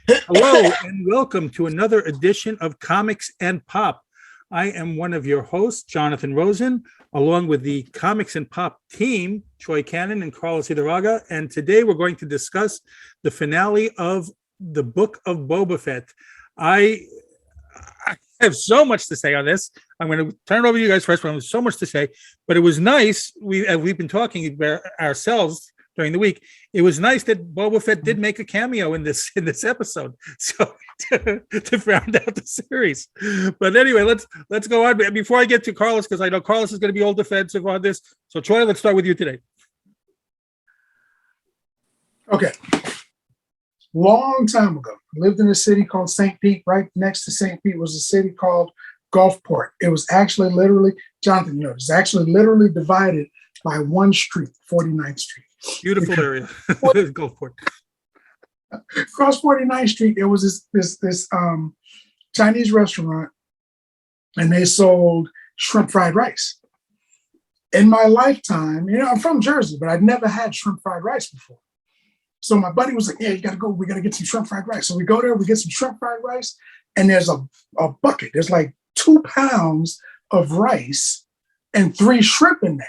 Hello and welcome to another edition of Comics and Pop. I am one of your hosts, Jonathan Rosen, along with the Comics and Pop team, Troy Cannon and Carlos Idarraga. And today we're going to discuss the finale of the Book of Boba Fett. I have so much to say on this. I'm going to turn it over to you guys first, but I have so much to say. But it was nice. We've been talking about ourselves during the week. It was nice that Boba Fett did make a cameo in this episode, so to round out the series. But anyway, let's go on. Before I get to Carlos, because I know Carlos is going to be all defensive on this. So Troy, let's start with you today. Okay. Long time ago, I lived in a city called St. Pete. Right next to St. Pete was a city called Gulfport. It was actually literally, Jonathan, you know, it's actually literally divided by one street, 49th Street. Beautiful area. Gulfport. Across 49th Street, there was this Chinese restaurant, and they sold shrimp fried rice. In my lifetime, you know, I'm from Jersey, but I'd never had shrimp fried rice before. So my buddy was like, yeah, you got to go. We got to get some shrimp fried rice. So we go there, we get some shrimp fried rice, and there's a bucket. There's like 2 pounds of rice and 3 shrimp in there.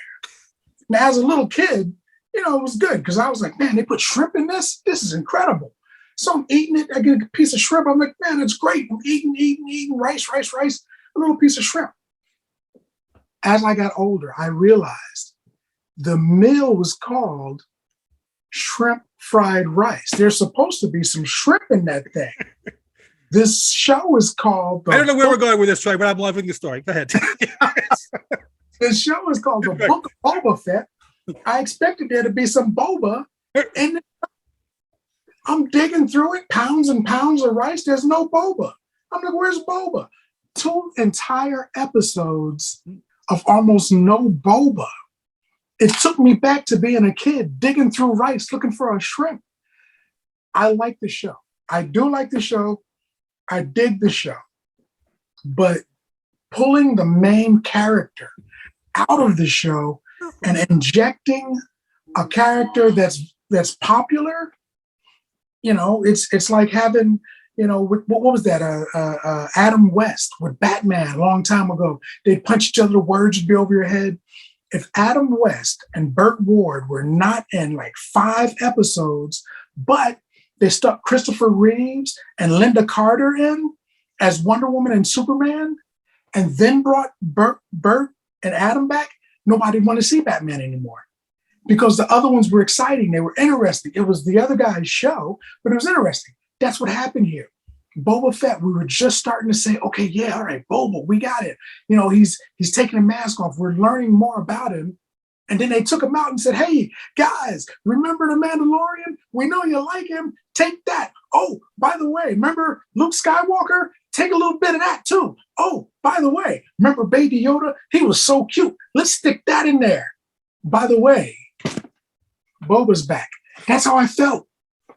Now, as a little kid, you know, it was good because I was like, man, they put shrimp in this? This is incredible. So I'm eating it. I get a piece of shrimp. I'm like, man, it's great. I'm eating rice, a little piece of shrimp. As I got older, I realized the meal was called shrimp fried rice. There's supposed to be some shrimp in that thing. This show is called... I don't know where we're going with this, Troy, but I'm loving the story. Go ahead. The show is called The Book of Boba Fett. I expected there to be some boba, and I'm digging through it, pounds and pounds of rice. There's no boba. I'm like, where's boba? 2 entire episodes of almost no boba. It took me back to being a kid, digging through rice, looking for a shrimp. I like the show. I do like the show. I dig the show. But pulling the main character out of the show and injecting a character that's popular, you know, it's like having, you know, what was that? Adam West with Batman a long time ago. They'd punch each other, the words would be over your head. If Adam West and Burt Ward were not in like 5 episodes, but they stuck Christopher Reeves and Linda Carter in as Wonder Woman and Superman, and then brought Burt and Adam back, nobody wanted to see Batman anymore because the other ones were exciting. They were interesting. It was the other guy's show, but it was interesting. That's what happened here. Boba Fett, we were just starting to say, okay, yeah, all right, Boba, we got it. You know, he's taking a mask off. We're learning more about him. And then they took him out and said, hey, guys, remember the Mandalorian? We know you like him. Take that. Oh, by the way, remember Luke Skywalker? Take a little bit of that too. Oh, by the way, remember Baby Yoda? He was so cute. Let's stick that in there. By the way, Boba's back. That's how I felt.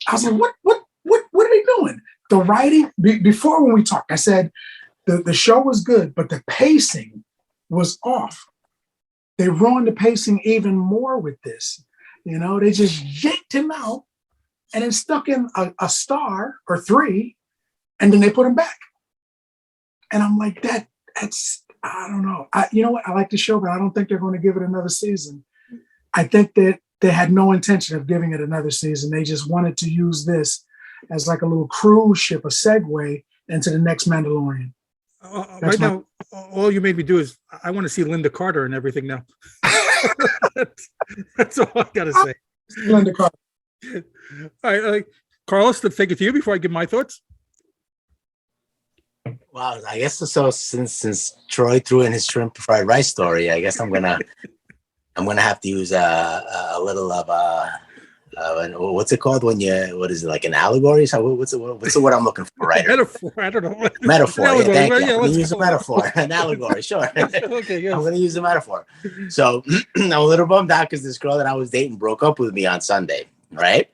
I was like, what are they doing? The writing, before when we talked, I said the show was good, but the pacing was off. They ruined the pacing even more with this. You know, they just yanked him out and then stuck in a star or 3, and then they put him back. And I'm like, that's, I don't know. You know what? I like the show, but I don't think they're going to give it another season. I think that they had no intention of giving it another season. They just wanted to use this as like a little cruise ship, a segue into the next Mandalorian. Right now, all you made me do is I want to see Linda Carter and everything now. That's all I got to say. Linda Carter. All right, Carlos, to take it to you before I give my thoughts. Wow, I guess so. Since Troy threw in his shrimp fried rice story, I guess I'm gonna have to use a little of what's it called when what is it, like an allegory? So what's the word I'm looking for? Right? Metaphor. I don't know. Metaphor. Yeah, thank you. Yeah, I'm gonna use a metaphor. An allegory. Sure. Okay. Yes. I'm gonna use a metaphor. So I'm a little bummed out because this girl that I was dating broke up with me on Sunday, right?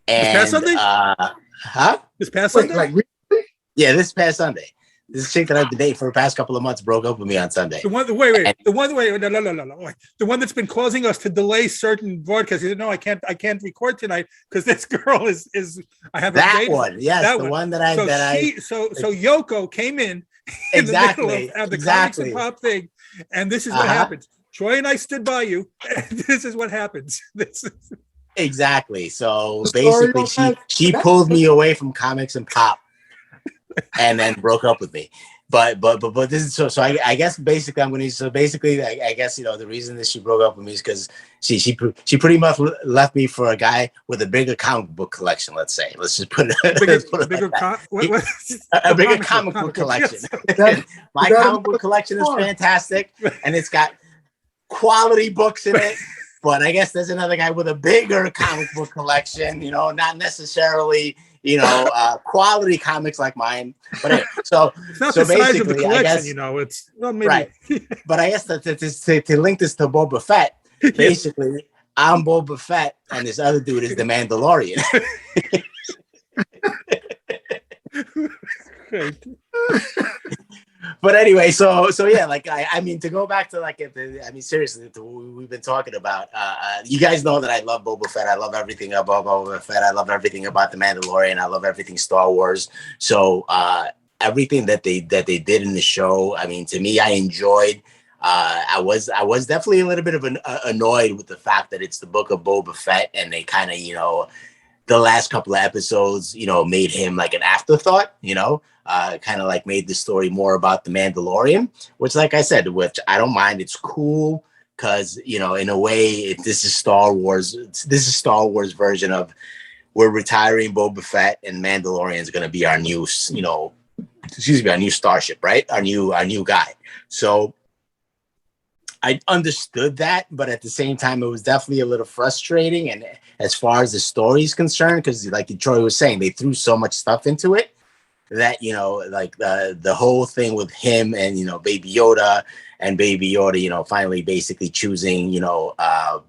And this past Sunday? This past Sunday? Like really? Yeah, this past Sunday. This chick that I've been dating for the past couple of months broke up with me on Sunday. The one, wait, no. Wait. The one that's been causing us to delay certain broadcasts. He said, no, I can't record tonight because this girl is. I have that one. Yes, that the one that I. So Yoko came in exactly the middle of the exactly comics and pop thing, and this is what happens. Troy and I stood by you. And this is what happens. Exactly. So basically, she pulled me away from comics and pop, and then broke up with me. But this is so I guess basically I guess the reason that she broke up with me is because she pretty much left me for a guy with a bigger comic book collection. Let's just put it a bigger comic book collection. Yes. My comic book collection is fantastic, and it's got quality books in it. But I guess there's another guy with a bigger comic book collection. Not necessarily. Quality comics like mine. But anyway, so it's not the size of the collection, I guess, it's maybe. Right. But I guess that to link this to Boba Fett, basically, I'm Boba Fett, and this other dude is the Mandalorian. But anyway, so yeah, like I mean, to go back to seriously, to what we've been talking about. You guys know that I love Boba Fett. I love everything about Boba Fett. I love everything about the Mandalorian. I love everything Star Wars. So everything that they did in the show, I mean, to me, I enjoyed. I was definitely a little bit of annoyed with the fact that it's the Book of Boba Fett, and they kind of the last couple of episodes made him like an afterthought. Kind of like made the story more about the Mandalorian, which, like I said, which I don't mind. It's cool because in a way, this is Star Wars. This is Star Wars version of we're retiring Boba Fett, and Mandalorian is going to be our new, our new starship, right? Our new guy. So I understood that, but at the same time, it was definitely a little frustrating. And as far as the story is concerned, because like Troy was saying, they threw so much stuff into it that like the whole thing with him and Baby Yoda, and Baby Yoda finally basically choosing the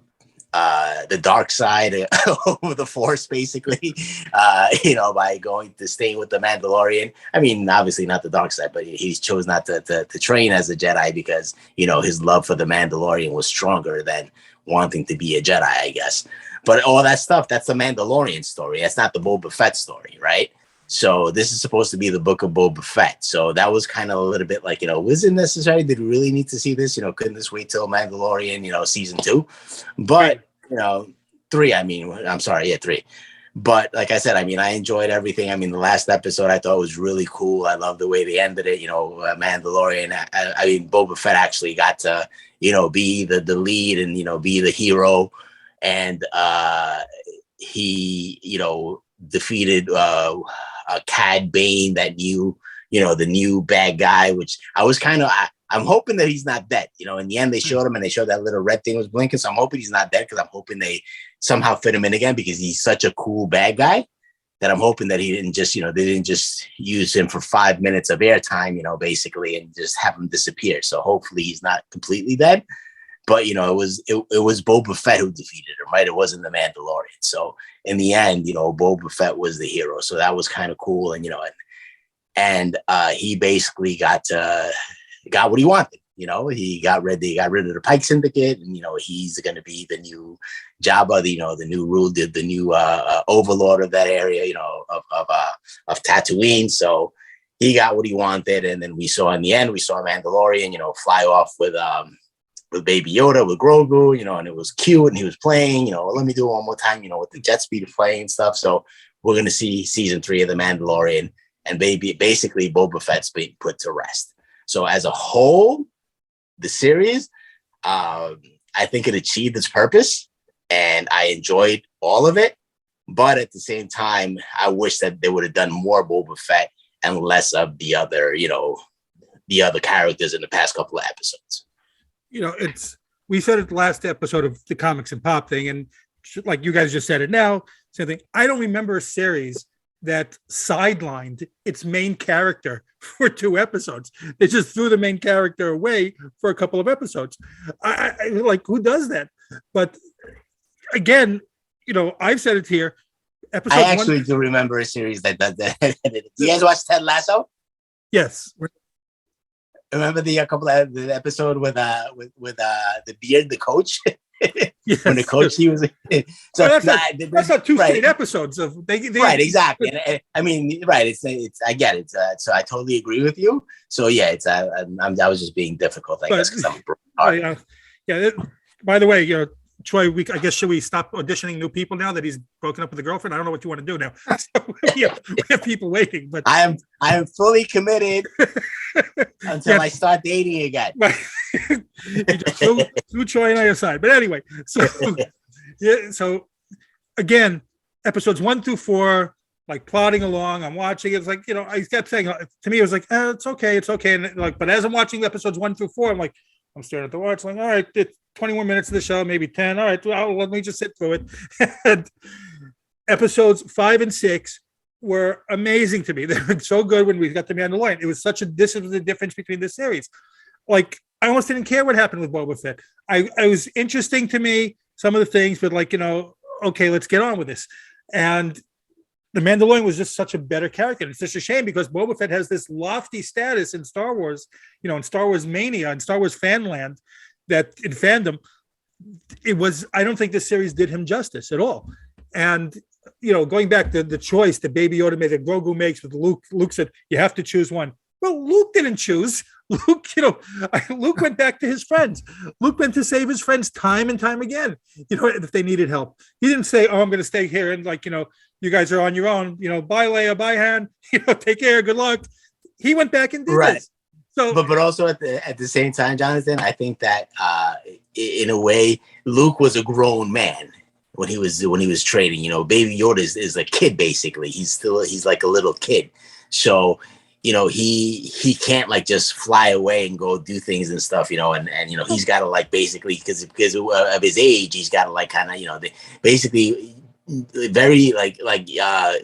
dark side over the Force, basically by going to staying with the Mandalorian. I mean, obviously not the dark side, but he chose not to train as a Jedi because his love for the Mandalorian was stronger than wanting to be a Jedi, I guess. But all that stuff, that's the Mandalorian story. That's not the Boba Fett story, right? So this is supposed to be the Book of Boba Fett. So that was kind of a little bit like, was it necessary? Did we really need to see this? Couldn't this wait till Mandalorian, season 2? But, 3, I mean, I'm sorry, 3. But like I said, I mean, I enjoyed everything. I mean, the last episode I thought was really cool. I love the way they ended it, Mandalorian. I mean, Boba Fett actually got to, be the lead and, be the hero. And he, defeated Cad Bane, that new, the new bad guy, which I was I'm hoping that he's not dead. In the end, they showed him and they showed that little red thing was blinking. So I'm hoping he's not dead, because I'm hoping they somehow fit him in again, because he's such a cool bad guy that I'm hoping that he didn't just, they didn't just use him for 5 minutes of airtime, basically, and just have him disappear. So hopefully he's not completely dead. But, it was Boba Fett who defeated him, right? It wasn't the Mandalorian. So in the end, Boba Fett was the hero. So that was kind of cool. And, and he basically got what he wanted. He got rid of the Pike Syndicate, and, he's going to be the new Jabba, the new rule, the new overlord of that area, of Tatooine. So he got what he wanted. And then we saw in the end, Mandalorian, fly off with Baby Yoda, with Grogu, and it was cute, and he was playing, let me do it one more time, with the jet speed of playing and stuff. So we're going to see season 3 of The Mandalorian, and basically Boba Fett's being put to rest. So as a whole, the series, I think it achieved its purpose, and I enjoyed all of it. But at the same time, I wish that they would have done more Boba Fett and less of the other characters in the past couple of episodes. We said it the last episode of the Comics and Pop thing, and like you guys just said it now, same thing. I don't remember a series that sidelined its main character for 2 episodes. They just threw the main character away for a couple of episodes. I like, who does that? But again, I've said it here. I actually do remember a series that. Do you guys watch Ted Lasso? Yes. Remember the couple of the episode with the beard, the coach. Yes. When the coach he was. So Oh, that's not two right. straight episodes of they Right, exactly. And, I mean, right. It's I get it. So I totally agree with you. So yeah, it's I was just being difficult, I guess, because I'm yeah. By the way, Troy, I guess should we stop auditioning new people now that he's broken up with a girlfriend? I don't know what you want to do now. So we have people waiting, but I am fully committed until I start dating again. You just threw Troy and I aside. But anyway, so again, episodes 1 through 4, like plodding along. I'm watching. It's like, I kept saying to me, it was like, it's okay. And but as I'm watching episodes 1 through 4, I'm staring at the watch, like, all right, it's 21 minutes of the show, maybe 10. All right, well, let me just sit through it. And episodes 5 and 6 were amazing to me. They were so good when we got to Mandalorian. It was this is the difference between the series. Like, I almost didn't care what happened with Boba Fett. I was interesting to me, some of the things, but okay, let's get on with this. And the Mandalorian was just such a better character. It's just a shame because Boba Fett has this lofty status in Star Wars, in Star Wars mania, in Star Wars fanland, that in fandom, I don't think this series did him justice at all. And, going back to the choice that Baby Yoda made, that Grogu makes with Luke said, you have to choose one. Well, Luke didn't choose. Luke went back to his friends. Luke went to save his friends time and time again, if they needed help. He didn't say, oh, I'm going to stay here and you guys are on your own, bye Leia, bye Han, take care, good luck. He went back and did this. So, but also at the same time, Jonathan, I think that in a way, Luke was a grown man when he was training. Baby Yoda is a kid basically. He's like a little kid. So he can't just fly away and go do things and stuff. And he's got to basically because of his age, he's got to kind of basically. Very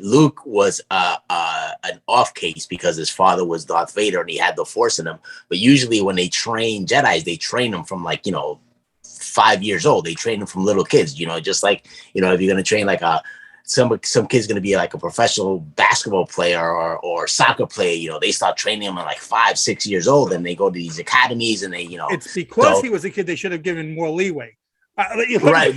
Luke was an off case because his father was Darth Vader and he had the Force in him. But usually when they train Jedis, they train them from 5 years old. They train them from little kids. Just if you're gonna train some kid's gonna be a professional basketball player or soccer player. They start training them at 5, 6 years old, and they go to these academies and they It's because he was a kid. They should have given more leeway. Right.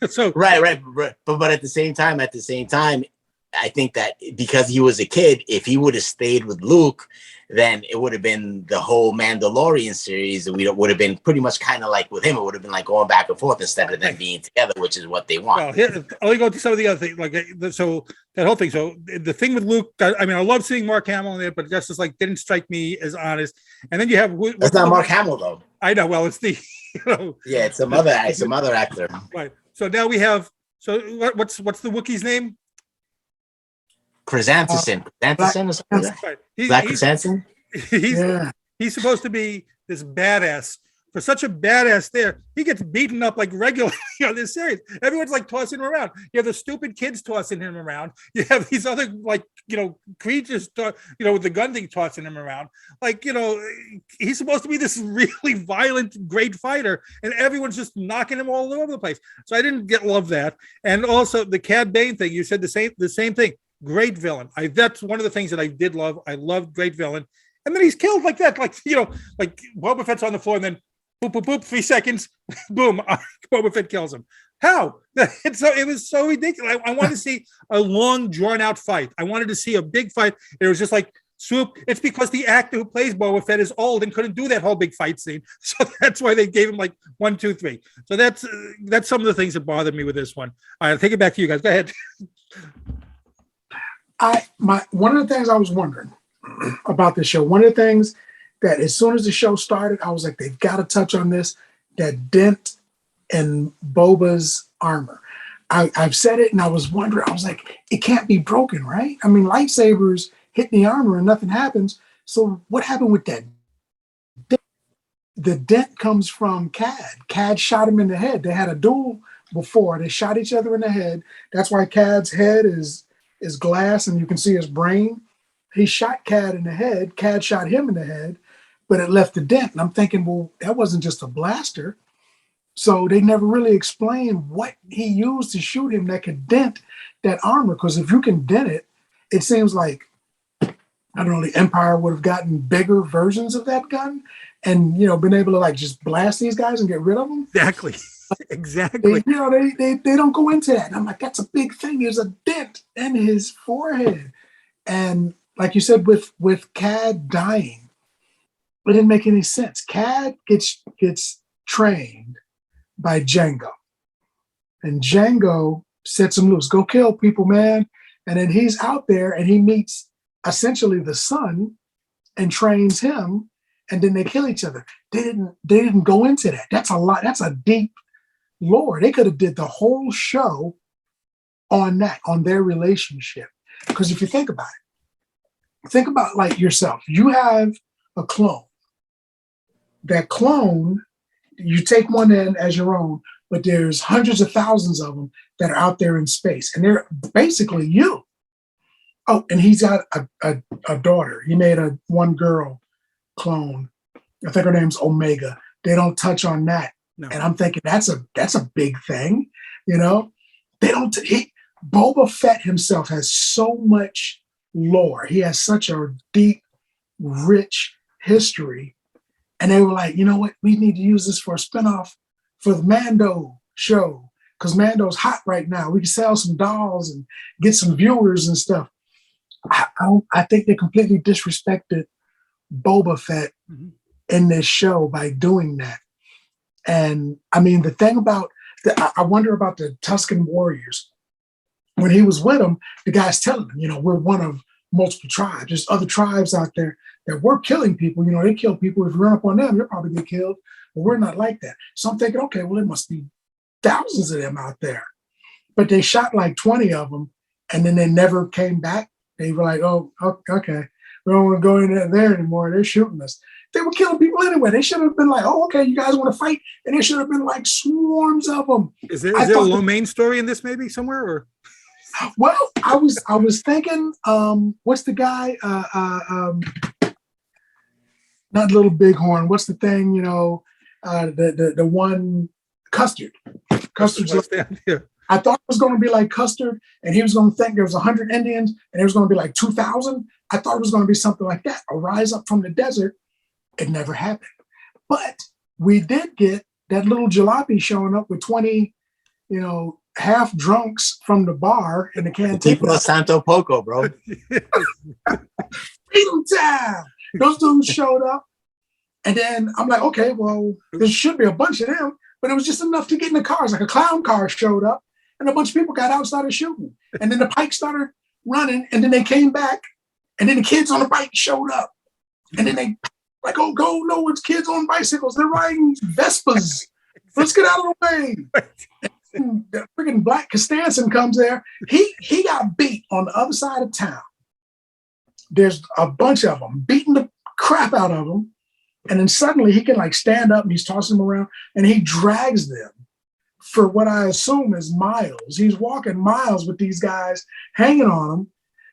So right. But at the same time, I think that because he was a kid, if he would have stayed with Luke, then it would have been the whole Mandalorian series. We would have been pretty much kind of with him. It would have been going back and forth instead of them being together, which is what they want. Well, here, I'll go to some of the other things. So that whole thing. So the thing with Luke, I love seeing Mark Hamill in there, but that's just didn't strike me as honest. And then you have that's not Mark Hamill though. I know. Well, it's the. Yeah, it's some other actor. Right. So now we have. So what's the Wookiee's name? Chrysanthemum. Chrysanthemum or something. Right. Black Chrysanthemum. He's supposed to be this badass. For such a badass there, he gets beaten up regularly on this series. Everyone's tossing him around. You have the stupid kids tossing him around. You have these other creatures, with the gun thing tossing him around. He's supposed to be this really violent, great fighter, and everyone's just knocking him all over the place. So I didn't love that. And also the Cad Bane thing. You said the same thing. Great villain. That's one of the things that I did love. I loved great villain. And then he's killed like that. Boba Fett's on the floor and then boop, boop, boop, 3 seconds, boom, Boba Fett kills him. How? It was so ridiculous. I wanted to see a long, drawn-out fight. I wanted to see a big fight. It was just swoop. It's because the actor who plays Boba Fett is old and couldn't do that whole big fight scene. So that's why they gave him 1, 2, 3. So that's some of the things that bothered me with this one. All right, I'll take it back to you guys. Go ahead. One of the things I was wondering about this show, one of the things that as soon as the show started, I was like, they've got to touch on this, that dent in Boba's armor. I've said it and I was wondering, I was like, it can't be broken, right? Lightsabers hit the armor and nothing happens. So what happened with that dent? The dent comes from Cad. Cad shot him in the head. They had a duel before. They shot each other in the head. That's why Cad's head is glass and you can see his brain. He shot Cad in the head. Cad shot him in the head, but it left a dent. And I'm thinking, well, that wasn't just a blaster. So they never really explained what he used to shoot him that could dent that armor. Because if you can dent it, it seems like I don't know, the Empire would have gotten bigger versions of that gun and, been able to like just blast these guys and get rid of them. Exactly. Exactly. They don't go into that. And I'm like, that's a big thing. There's a dent in his forehead. And like you said, with Cad dying, it didn't make any sense. Cad gets trained by Django. And Django sets him loose. Go kill people, man. And then he's out there and he meets essentially the son and trains him. And then they kill each other. They didn't go into that. That's a lot. That's a deep lore. They could have did the whole show on that, on their relationship. Because if you think about like yourself. You have a clone. That clone, you take one in as your own, but there's hundreds of thousands of them that are out there in space, and they're basically you. Oh, and he's got a daughter. He made a one girl clone. I think her name's Omega. They don't touch on that. No. And I'm thinking that's a big thing, They don't. Boba Fett himself has so much lore. He has such a deep, rich history. And they were like, you know what? We need to use this for a spinoff for the Mando show because Mando's hot right now. We can sell some dolls and get some viewers and stuff. I think they completely disrespected Boba Fett in this show by doing that. And I mean, the thing about I wonder about the Tusken warriors. When he was with them, the guy's telling them, we're one of multiple tribes. There's other tribes out there that we're killing people. They kill people. If you run up on them, you'll probably get killed. But we're not like that. So I'm thinking, okay, well, there must be thousands of them out there. But they shot like 20 of them, and then they never came back. They were like, oh, okay. We don't want to go in there anymore. They're shooting us. They were killing people anyway. They should have been like, oh, okay, you guys want to fight? And there should have been like swarms of them. Is there a lo mein story in this maybe somewhere? Or? Well, I was thinking, what's the guy? Not Little Bighorn. What's the thing? The one Custard. Custard's I thought it was going to be like Custard, and he was going to think there was 100 Indians, and there was going to be like 2,000. I thought it was going to be something like that, a rise up from the desert. It never happened. But we did get that little jalopy showing up with 20, half drunks from the bar in the canteen. Tipo Santo Poco, bro. Freedom time. Those dudes showed up. And then I'm like, okay, well, there should be a bunch of them. But it was just enough to get in the cars. Like a clown car showed up. And a bunch of people got out and started shooting. And then the Pikes started running. And then they came back. And then the kids on the bike showed up. And then they like, oh, go, no, it's kids on bicycles. They're riding Vespas. Let's get out of the way. And the freaking Black Costanza comes there. He got beat on the other side of town. There's a bunch of them beating the crap out of him. And then suddenly he can like stand up and he's tossing them around and he drags them for what I assume is miles. He's walking miles with these guys hanging on him.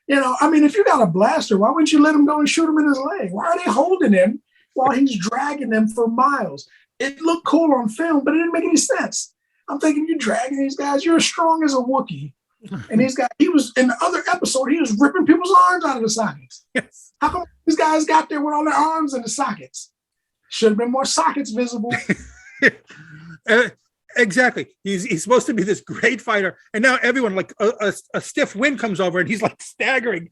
If you got a blaster, why wouldn't you let him go and shoot him in his leg? Why are they holding him while he's dragging them for miles? It looked cool on film, but it didn't make any sense. I'm thinking, you're dragging these guys. You're as strong as a Wookiee. And he was, in the other episode, he was ripping people's arms out of the sockets. Yes. How come these guys got there with all their arms in the sockets? Should have been more sockets visible. Exactly. He's supposed to be this great fighter, and now everyone like a stiff wind comes over, and he's like staggering.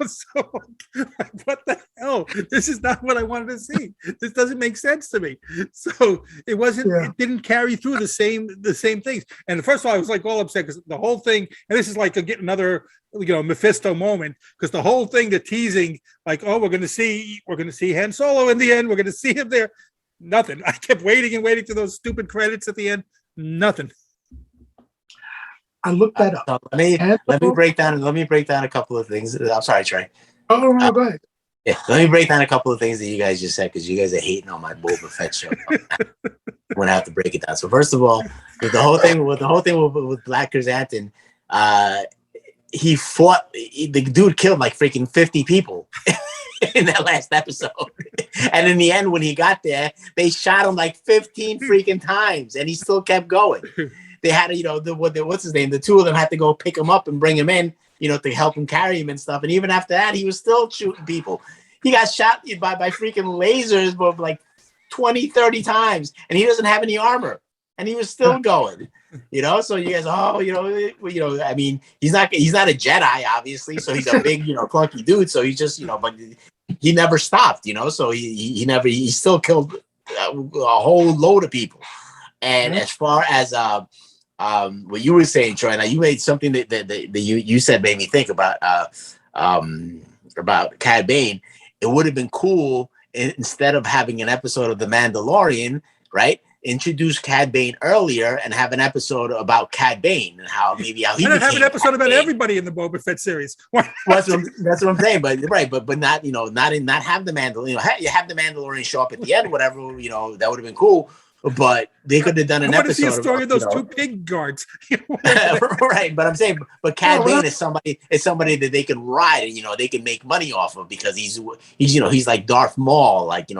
So like, what the hell? This is not what I wanted to see. This doesn't make sense to me. So it wasn't. Yeah. It didn't carry through the same things. And first of all, I was like all upset because the whole thing. And this is like another Mephisto moment because the whole thing, the teasing, like, oh, we're going to see Han Solo in the end. We're going to see him there. Nothing. I kept waiting and waiting to those stupid credits at the end. Nothing. I looked that up. Let me break down a couple of things. I'm sorry, Trey. Oh, no, go ahead. Yeah, let me break down a couple of things that you guys just said because you guys are hating on my Boba Fett show. I'm gonna have to break it down. So first of all, with the whole thing with Black Chrysanthemum, he fought. The dude killed like freaking 50 people. In that last episode. And in the end, when he got there, they shot him like 15 freaking times and he still kept going. They had, what's his name? The two of them had to go pick him up and bring him in to help him carry him and stuff. And even after that, he was still shooting people. He got shot by freaking lasers, but like 20, 30 times, and he doesn't have any armor, and he was still going. So you guys, I mean, he's not a Jedi, obviously, so he's a big, clunky dude. So he's just, but he never stopped, so he still killed a whole load of people. And as far as what you were saying, Troy, now you made something that you said made me think about Cad Bane. It would have been cool instead of having an episode of The Mandalorian, right? Introduce Cad Bane earlier and have an episode about Cad Bane and how he became. And have an episode about everybody in the Boba Fett series. That's what I'm saying. But not not have the Mandalorian. You have the Mandalorian show up at the end, whatever. That would have been cool. But they could have done an episode. I want to see a story of those two pig guards. Right, but I'm saying, but Cad Bane is somebody that they can ride and they can make money off of because he's like Darth Maul, like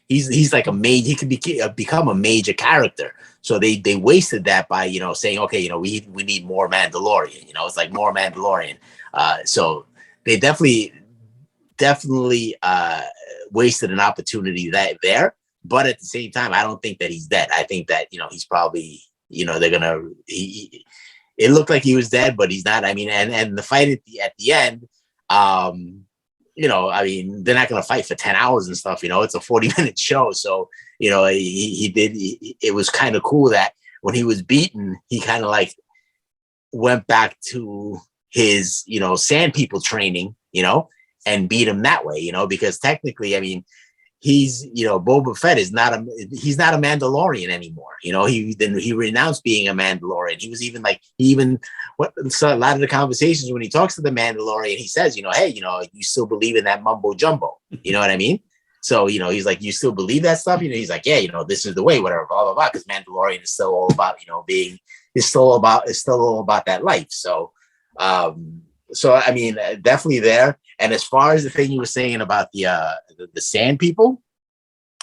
he's like a he could become a major character. So they wasted that by saying, okay, we need more Mandalorian. It's like more Mandalorian. So they definitely wasted an opportunity there. But at the same time, I don't think that he's dead. I think that, he's probably, they're going to, it looked like he was dead, but he's not. I mean, and the fight at the end, I mean, they're not going to fight for 10 hours and stuff, it's a 40-minute show. So, it was kind of cool that when he was beaten, he kind of like went back to his, sand people training, and beat him that way, because technically, I mean, he's Boba Fett he's not a Mandalorian anymore. He renounced being a Mandalorian. He was even so a lot of the conversations when he talks to the Mandalorian, he says, hey, you still believe in that mumbo jumbo. You know what I mean? So, he's like, you still believe that stuff? He's like, yeah, this is the way, whatever, blah, blah, blah. Because Mandalorian is still all about, it's still all about that life. So, I mean, definitely there. And as far as the thing you were saying about the sand people,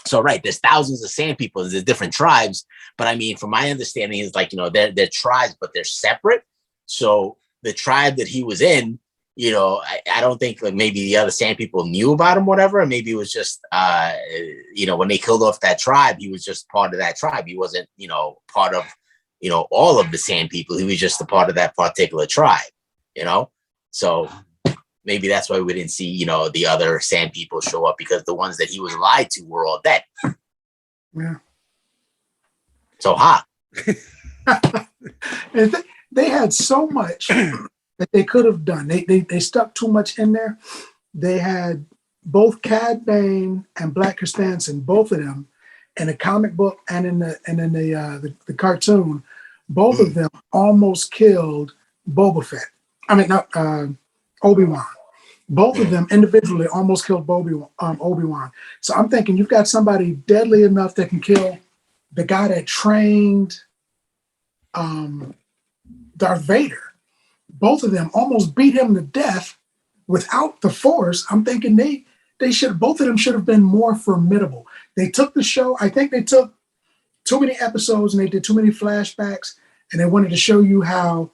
so right, there's thousands of sand people, there's different tribes, but I mean, from my understanding, is like they're tribes, but they're separate. So the tribe that he was in, I don't think like maybe the other sand people knew about him, whatever, and maybe it was just when they killed off that tribe, he was just part of that tribe. He wasn't part of all of the sand people. He was just a part of that particular tribe. So maybe that's why we didn't see, the other sand people show up, because the ones that he was lied to were all dead. Yeah. So hot. And they had so much that they could have done. They stuck too much in there. They had both Cad Bane and Black Costanza, both of them, in the comic book and in the cartoon. Both of them almost killed Boba Fett. I mean, not Obi-Wan. Both of them individually almost killed Obi-Wan. So I'm thinking you've got somebody deadly enough that can kill the guy that trained Darth Vader. Both of them almost beat him to death without the Force. I'm thinking both of them should have been more formidable. They took the show, I think they took too many episodes and they did too many flashbacks, and they wanted to show you how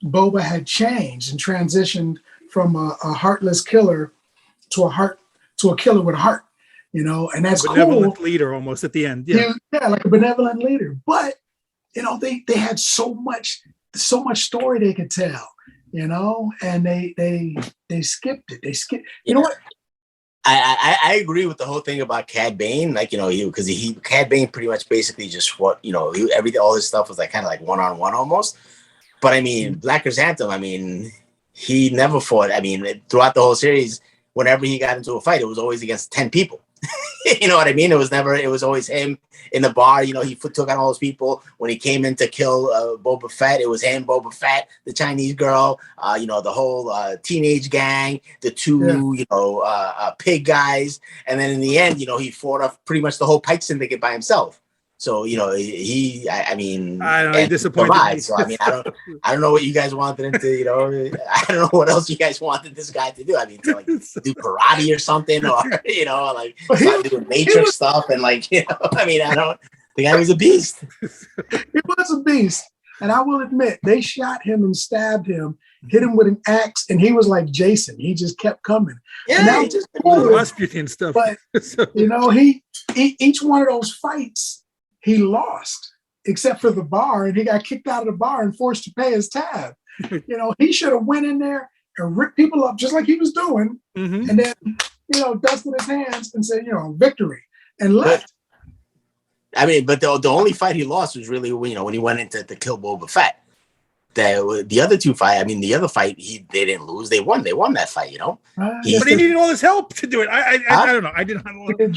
Boba had changed and transitioned from a heartless killer to a killer with a heart, and that's benevolent cool. Leader almost at the end. Yeah, like a benevolent leader. But they had so much story they could tell, and they skipped it. They skipped. You know what? I agree with the whole thing about Cad Bane, because Cad Bane pretty much basically just fought, all his stuff was like kind of like one-on-one almost. But I mean, Black Chrysanthemum, I mean, he never fought. I mean, throughout the whole series, whenever he got into a fight, it was always against 10 people. You know what I mean? It was always him in the bar. He took out all those people. When he came in to kill Boba Fett, it was him, Boba Fett, the Chinese girl, the whole teenage gang, the two, pig guys. And then in the end, he fought off pretty much the whole Pike Syndicate by himself. So, I don't know, he disappointed me. So, I mean, I don't know what you guys wanted him to, I don't know what else you guys wanted this guy to do. I mean, to like do karate or something, or, like start doing Matrix stuff. And like, I mean, the guy was a beast. He was a beast. And I will admit, they shot him and stabbed him, hit him with an axe, and he was like Jason. He just kept coming. Yeah, And that he just was cool, Rasputin stuff. but So- you know, each one of those fights he lost, except for the bar, and he got kicked out of the bar and forced to pay his tab. You know, he should have went in there and ripped people up just like he was doing, Mhm. and then dusted his hands and said, victory, and left. I mean, but the only fight he lost was really when he went into to kill Boba Fett. The other two fight, I mean, the other fight they didn't lose. They won. They won that fight. But he needed all his help to do it. I don't know. I didn't.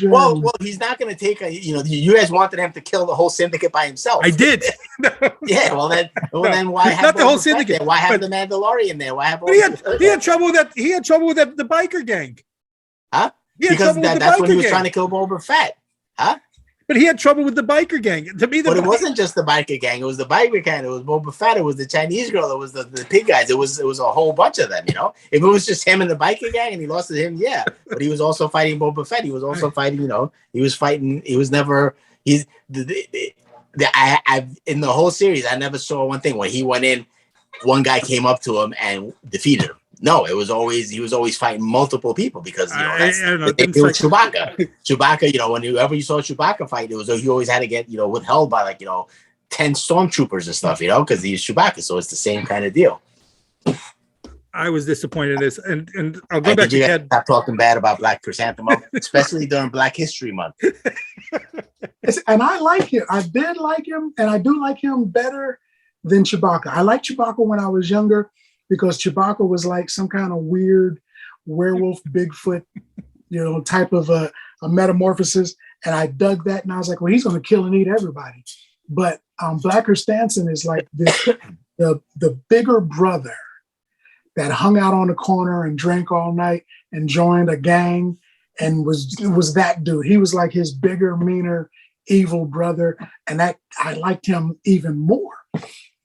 Well, he's not going to take you guys wanted him to kill the whole syndicate by himself. I did. Yeah. Well, then why have not the whole Boba Fett syndicate? there? Why have the Mandalorian there? Why have? But he had trouble with that. He had trouble with the biker gang. Huh? He had Because trouble with the that's biker when he was gang. trying to kill Boba Fett. Huh? But he had trouble with the biker gang. To me, But it wasn't just the biker gang. It was the biker gang. It was Boba Fett. It was the Chinese girl. It was the pig guys. It was a whole bunch of them. If it was just him and the biker gang and he lost to him, yeah. But he was also fighting Boba Fett. He was also fighting. He was fighting. He was never. He's I in the whole series. I never saw one thing where he went in. One guy came up to him and defeated him. No, he was always fighting multiple people because that's the thing with Chewbacca. Chewbacca, whenever you saw Chewbacca fight, he always had to get withheld by 10 stormtroopers and stuff, because he's Chewbacca, so it's the same kind of deal. I was disappointed in this, and I'll go back to Ted. Stop talking bad about Black Chrysanthemum, especially during Black History Month. And I like him. I did like him, and I do like him better than Chewbacca. I liked Chewbacca when I was younger, because Chewbacca was like some kind of weird werewolf, Bigfoot, type of a metamorphosis. And I dug that. And I was like, well, he's going to kill and eat everybody. But Blacker Stanson is like the bigger brother that hung out on the corner and drank all night and joined a gang and was that dude. He was like his bigger, meaner, evil brother. And that I liked him even more.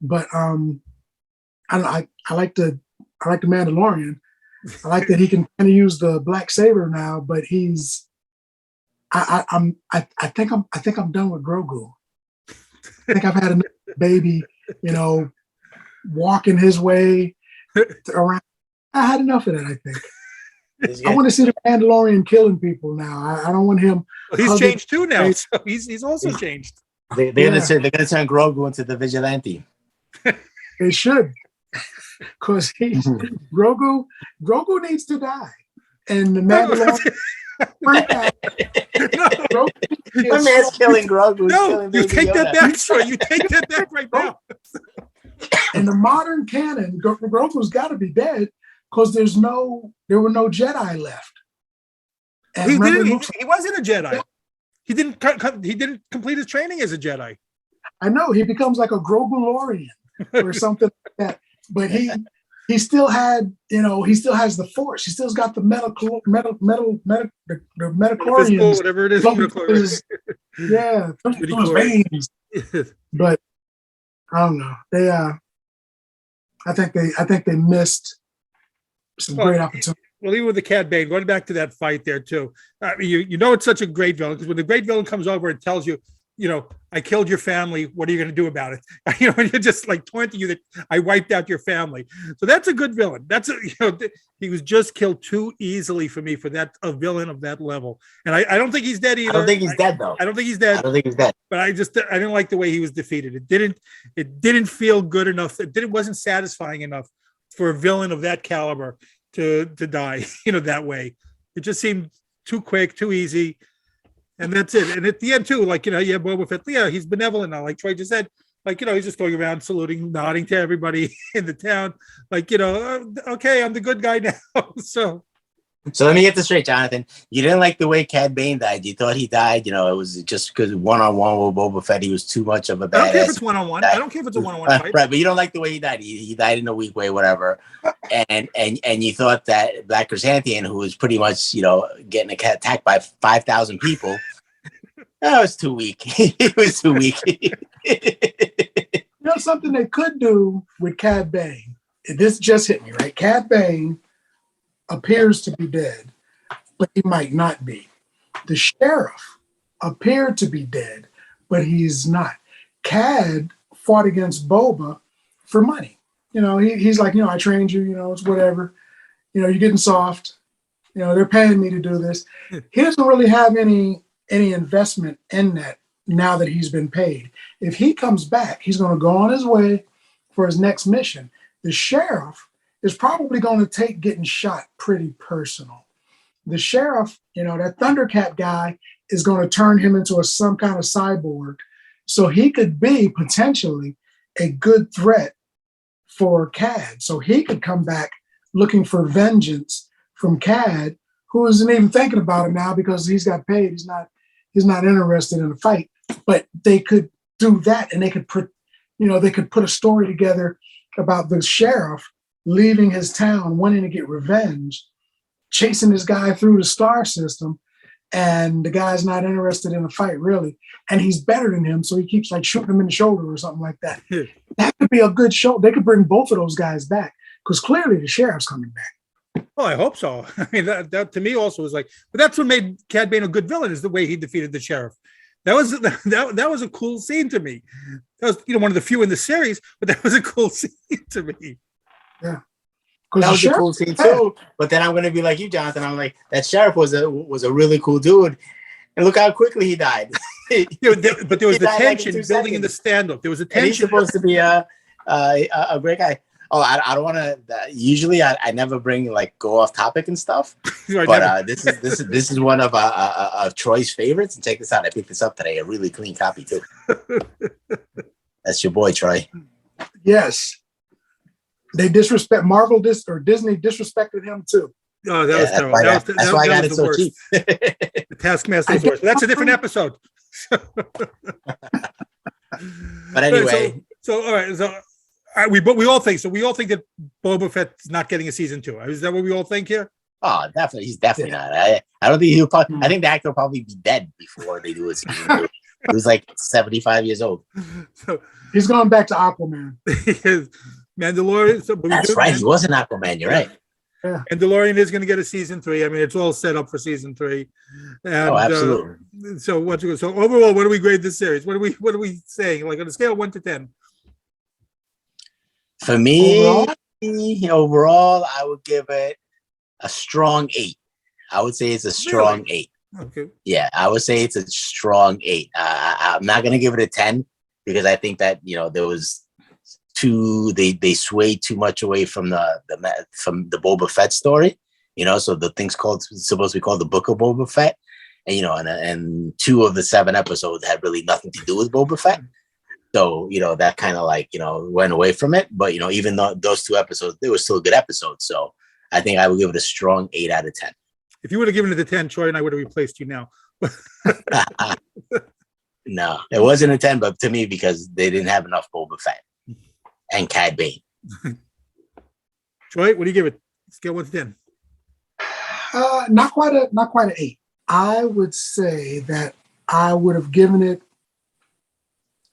But I like the Mandalorian. I like that he can kind of use the black saber now, but I think I'm done with Grogu. I think I've had enough baby, walking his way around. I had enough of that, I think. I want to see the Mandalorian killing people now. I don't want him. He's changed too now. So he's also changed. They're gonna turn Grogu into the vigilante. They should. Because Grogu needs to die, and the Mandalorian. My man's killing Grogu. No, you take that back, Troy. You take that back right now. In the modern canon, Grogu's got to be dead because there were no Jedi left. And He wasn't a Jedi. He didn't complete his training as a Jedi. I know he becomes like a Grogulorian or something like that. But he still had, he still has the Force. He still's got the the metachlorians, whatever it is. Yeah, through his veins. But I don't know. They I think they missed some great opportunities. Well, even with the Cad Bane, going back to that fight there too. I mean, it's such a great villain, because when the great villain comes over and tells you, I killed your family. What are you going to do about it? And you're just like taunting you that I wiped out your family. So that's a good villain. He was just killed too easily for me for a villain of that level. And I don't think he's dead either. I don't think he's dead though. I don't think he's dead. But I didn't like the way he was defeated. It didn't feel good enough. It wasn't satisfying enough for a villain of that caliber to die, that way. It just seemed too quick, too easy. And that's it. And at the end too, Boba Fett, he's benevolent now. Like Troy just said, he's just going around saluting, nodding to everybody in the town. Okay, I'm the good guy now. So let me get this straight, Jonathan. You didn't like the way Cad Bane died. You thought he died, it was just because one-on-one with Boba Fett, he was too much of a badass. I don't care if it's one-on-one. I don't care if it's a one-on-one fight. Right, but you don't like the way he died. He died in a weak way, whatever. And you thought that Black Chrysanthemum, who was pretty much, getting attacked by 5,000 people, that was too weak. He was too weak. Something they could do with Cad Bane. This just hit me, right? Cad Bane appears to be dead, but he might not be. The sheriff appeared to be dead, but he's not. Cad fought against Boba for money. He's like, I trained you, it's whatever. You're getting soft. They're paying me to do this. He doesn't really have any investment in that now that he's been paid. If he comes back, he's going to go on his way for his next mission. The sheriff is probably going to take getting shot pretty personal. The sheriff, that Thundercat guy is going to turn him into some kind of cyborg. So he could be potentially a good threat for Cad. So he could come back looking for vengeance from Cad, who isn't even thinking about it now because he's got paid. He's not interested in a fight. But they could do that, and they could put a story together about the sheriff leaving his town, wanting to get revenge, chasing this guy through the star system, and the guy's not interested in a fight really, and he's better than him, so he keeps like shooting him in the shoulder or something like that. That could be a good show. They could bring both of those guys back because clearly the sheriff's coming back. Well, I hope so. I mean, that to me also was like, but that's what made Cad Bane a good villain, is the way he defeated the sheriff. That was a cool scene to me. That was one of the few in the series, but that was a cool scene to me. Yeah. That was a cool scene too. But then I'm gonna be like you, Jonathan. I'm like, that sheriff was a really cool dude, and look how quickly he died. But there was the tension building in the stand-up. There was a tension. And he's supposed to be a great guy. Oh, I don't want to. Usually, I never bring go off topic and stuff. But this is one of Troy's favorites. And check this out. I picked this up today. A really clean copy too. That's your boy, Troy. Yes. They disrespect Disney disrespected him too. Oh, that was terrible. That's why I got it so cheap. The Taskmaster was worse. That's a different episode. But anyway, so all right. So we all think that Boba Fett's not getting a season 2. Is that what we all think here? Oh, definitely. He's definitely not. I don't think he'll probably. I think the actor will probably be dead before they do a season 2. He was like 75 years old. So, he's going back to Aquaman. Mandalorian. That's right. He was an Aquaman. You're right. Yeah. Mandalorian is going to get a season 3. I mean, it's all set up for season 3. And, absolutely. So overall, what do we grade this series? What are we saying? Like on a scale of 1 to 10? For me, overall, I would give it a strong 8. I would say it's a strong 8. Okay. Yeah, I would say it's a strong 8. I'm not going to give it a 10 because I think that there was they swayed too much away from the Boba Fett story. So the thing's supposed to be called the Book of Boba Fett, and 2 of the 7 episodes had really nothing to do with Boba Fett. So, that kind of went away from it. But, even though those 2 episodes, they were still good episodes. So I think I would give it a strong 8 out of 10. If you would have given it a 10, Troy and I would have replaced you now. No, it wasn't a 10, but to me, because they didn't have enough Boba Fett and Cad Bane. Troy, what do you give it? Scale 1 to 10. Not quite an 8. I would say that I would have given it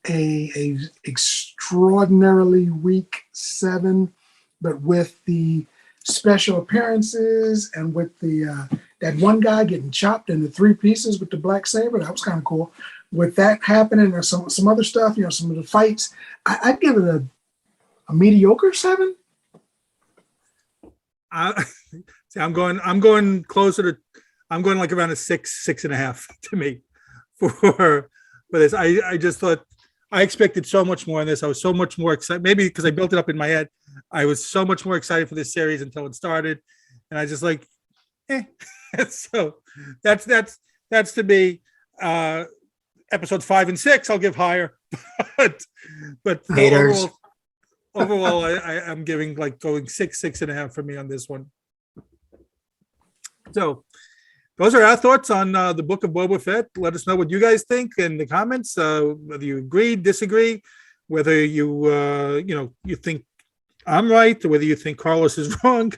a extraordinarily weak 7, but with the special appearances and with the that one guy getting chopped into 3 pieces with the black saber, that was kind of cool. With that happening, there's some other stuff, some of the fights, I'd give it a mediocre 7. I'm going closer to. I'm going like around a 6.5 to me for this. I just thought. I expected so much more in this. I was so much more excited. Maybe because I built it up in my head. I was so much more excited for this series until it started, and I just like, So that's to me. Episode 5 and 6, I'll give higher, but haters. Overall, I'm giving going 6.5 for me on this one. So those are our thoughts on the Book of Boba Fett. Let us know what you guys think in the comments. Whether you agree, disagree, whether you you think I'm right, or whether you think Carlos is wrong.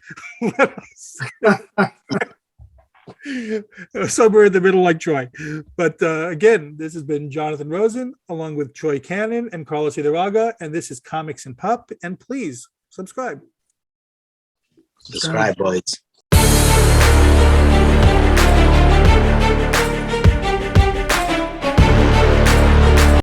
Somewhere in the middle, like Troy. But again, this has been Jonathan Rosen, along with Troy Cannon and Carlos Idarraga, and this is Comics and Pop. And please subscribe. Subscribe, boys.